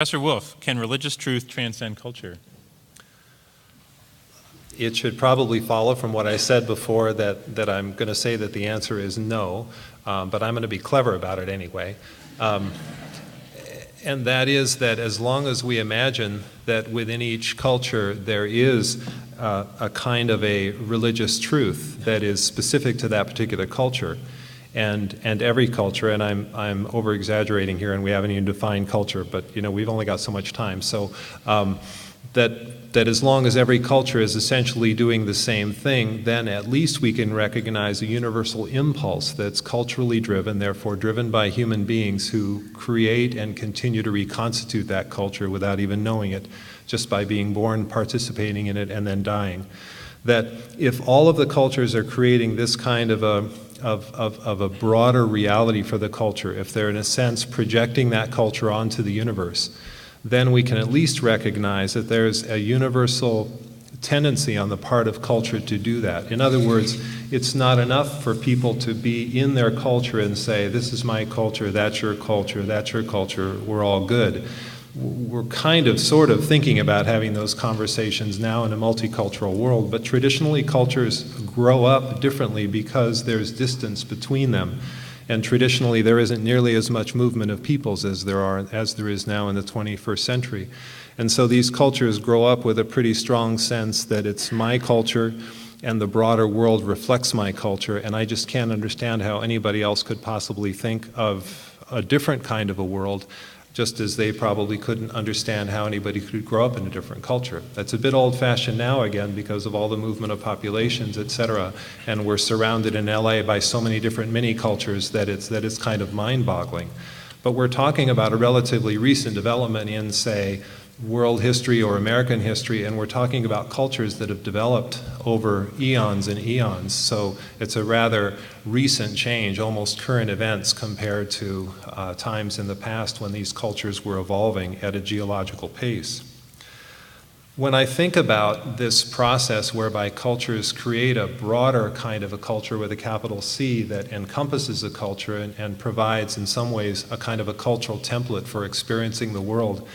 Professor Wolf, can religious truth transcend culture? It should probably follow from what I said before that I'm going to say that the answer is no, but I'm going to be clever about it anyway. And that is that as long as we imagine that within each culture there is a kind of a religious truth that is specific to that particular culture, and every culture, and I'm over-exaggerating here, and we haven't even defined culture, but we've only got so much time. So that as long as every culture is essentially doing the same thing, then at least we can recognize a universal impulse that's culturally driven, therefore driven by human beings who create and continue to reconstitute that culture without even knowing it, just by being born, participating in it, and then dying. That if all of the cultures are creating this kind of a broader reality for the culture, if they're in a sense projecting that culture onto the universe, then we can at least recognize that there's a universal tendency on the part of culture to do that. In other words, it's not enough for people to be in their culture and say, this is my culture, that's your culture, we're all good. We're kind of sort of thinking about having those conversations now in a multicultural world, but traditionally cultures grow up differently because there's distance between them. And traditionally, there isn't nearly as much movement of peoples as there is now in the 21st century. And so these cultures grow up with a pretty strong sense that it's my culture and the broader world reflects my culture, and I just can't understand how anybody else could possibly think of a different kind of a world, just as they probably couldn't understand how anybody could grow up in a different culture. That's a bit old-fashioned now again because of all the movement of populations, etc. And we're surrounded in LA by so many different mini-cultures that it's kind of mind-boggling. But we're talking about a relatively recent development in, say, world history or American history, and we're talking about cultures that have developed over eons and eons. So it's a rather recent change, almost current events compared to times in the past when these cultures were evolving at a geological pace. When I think about this process whereby cultures create a broader kind of a culture with a capital C that encompasses a culture and provides in some ways a kind of a cultural template for experiencing the world,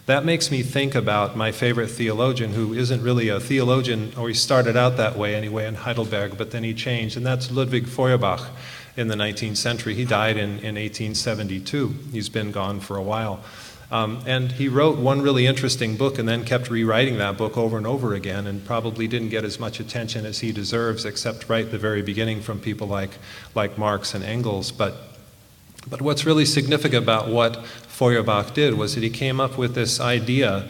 that makes me think about my favorite theologian, who isn't really a theologian, or he started out that way anyway in Heidelberg, but then he changed, and that's Ludwig Feuerbach in the 19th century. He died in 1872. He's been gone for a while. And he wrote one really interesting book and then kept rewriting that book over and over again, and probably didn't get as much attention as he deserves, except right at the very beginning from people like Marx and Engels. But what's really significant about what Feuerbach did was that he came up with this idea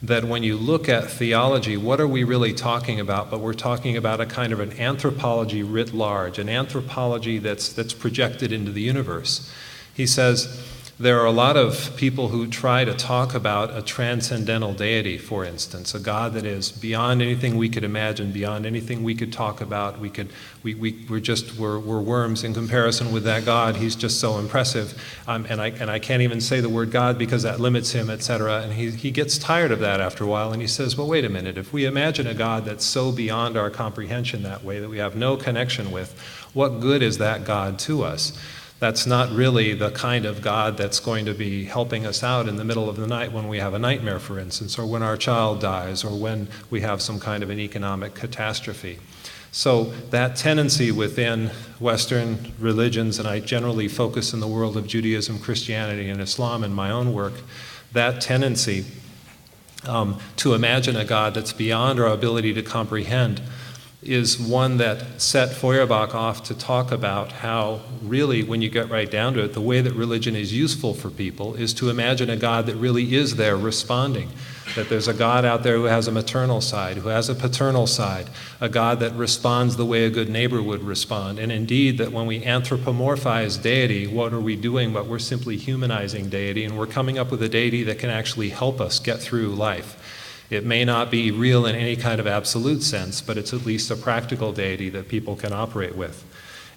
that when you look at theology, what are we really talking about? But we're talking about a kind of an anthropology writ large, an anthropology that's projected into the universe. He says there are a lot of people who try to talk about a transcendental deity, for instance, a God that is beyond anything we could imagine, beyond anything we could talk about. We're worms in comparison with that God. He's just so impressive, and I can't even say the word God because that limits him, etc. And he gets tired of that after a while, and he says, well, wait a minute. If we imagine a God that's so beyond our comprehension that way that we have no connection with, what good is that God to us? That's not really the kind of God that's going to be helping us out in the middle of the night when we have a nightmare, for instance, or when our child dies, or when we have some kind of an economic catastrophe. So that tendency within Western religions, and I generally focus in the world of Judaism, Christianity, and Islam in my own work, that tendency to imagine a God that's beyond our ability to comprehend is one that set Feuerbach off to talk about how really, when you get right down to it, the way that religion is useful for people is to imagine a God that really is there responding, that there's a God out there who has a maternal side, who has a paternal side, a God that responds the way a good neighbor would respond, and indeed that when we anthropomorphize deity, what are we doing but we're simply humanizing deity, and we're coming up with a deity that can actually help us get through life. It may not be real in any kind of absolute sense, but it's at least a practical deity that people can operate with.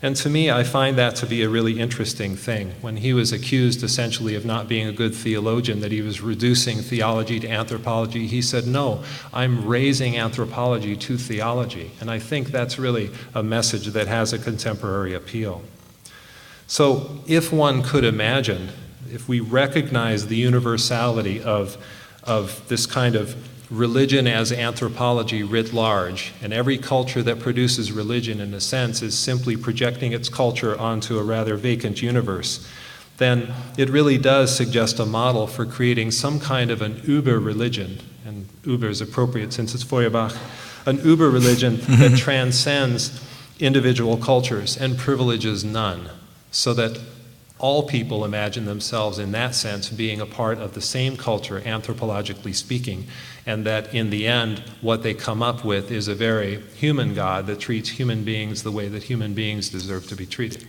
And to me, I find that to be a really interesting thing. When he was accused essentially of not being a good theologian, that he was reducing theology to anthropology, he said, no, I'm raising anthropology to theology. And I think that's really a message that has a contemporary appeal. So if one could imagine if we recognize the universality of this kind of religion as anthropology writ large, and every culture that produces religion, in a sense, is simply projecting its culture onto a rather vacant universe, then it really does suggest a model for creating some kind of an uber religion, and uber is appropriate since it's Feuerbach, an uber religion that transcends individual cultures and privileges none, so that all people imagine themselves in that sense being a part of the same culture, anthropologically speaking, and that in the end what they come up with is a very human God that treats human beings the way that human beings deserve to be treated.